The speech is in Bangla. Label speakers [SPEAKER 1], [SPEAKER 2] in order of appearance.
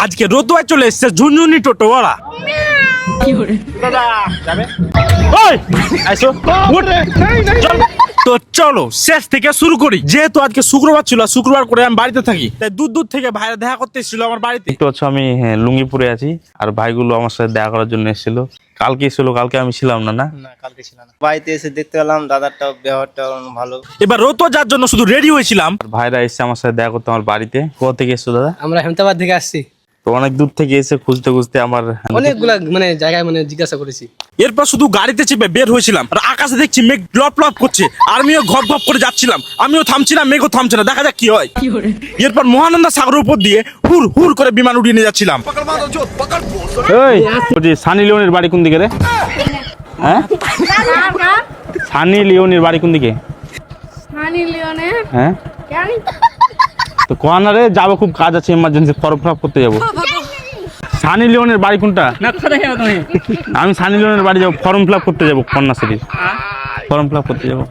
[SPEAKER 1] আজকে রতুয়া চলে এসছে ঝুনঝুনি টোটোওয়ালা। দাদা যাবে ওই আইসো উঠ চল। তো চলো শেষ থেকে শুরু করি। যেহেতু আজকে শুক্রবার ছিল, শুক্রবার করে আমি বাড়িতে থাকি, তাই দূর দূর থেকে ভাইরা দেখা করতে এসেছিল আমার বাড়িতে।
[SPEAKER 2] একটু হচ্ছে আমি লুঙ্গি পরে আছি আর ভাইগুলো আমার সাথে দেখা করার জন্য এসেছিল। কালকে এসেছিল, কালকে আমি ছিলাম না।
[SPEAKER 3] কালকে ছিল না, বাড়িতে এসে দেখতে পেলাম দাদারটাও ব্যবহারটা ভালো।
[SPEAKER 1] এবার রতুয়া যার জন্য শুধু রেডি হয়েছিলাম।
[SPEAKER 2] আর ভাইরা এসে আমার সাথে দেখা করতে আমার বাড়িতে। কোথা থেকে এসছো দাদা?
[SPEAKER 3] আমরা হেমতাবাদ থেকে আসছি,
[SPEAKER 2] তো অনেক দূর থেকে এসে খুঁজতে খুঁজতে আমার
[SPEAKER 3] অনেকগুলা জায়গায় জিজ্ঞাসা করেছি।
[SPEAKER 1] এরপর শুধু গাড়িতে চেপে বের হয়েছিলাম, আর আকাশে দেখছি মেঘ লপ লপ করছে, আমিও ঘপ ঘপ করে যাচ্ছিলাম। আমিও থামছি না, মেঘও থামছে না, দেখা যাক কি হয়। এরপর মহানন্দা সাগরের উপর দিয়ে হুর হুর করে বিমান উড়িয়ে নিয়ে যাচ্ছিলাম।
[SPEAKER 2] এই বলছি সানি লিওনের বাড়ি কোন দিকে রে? হ্যাঁ, সানি লিওনের বাড়ি কোন দিকে?
[SPEAKER 4] সানি লিওনের
[SPEAKER 2] হ্যাঁ
[SPEAKER 4] জানি
[SPEAKER 2] তো কোয়ানা রে, যাবো, খুব কাজ আছে, এমার্জেন্সি ফর্ম ফিল আপ করতে যাবো। সানি লিওনের বাড়ি কোনটা? আমি সানি লিওনের বাড়ি যাবো, ফর্ম ফিল আপ করতে যাবো, কন্যাশ্রীর ফর্ম ফিল আপ করতে যাবো।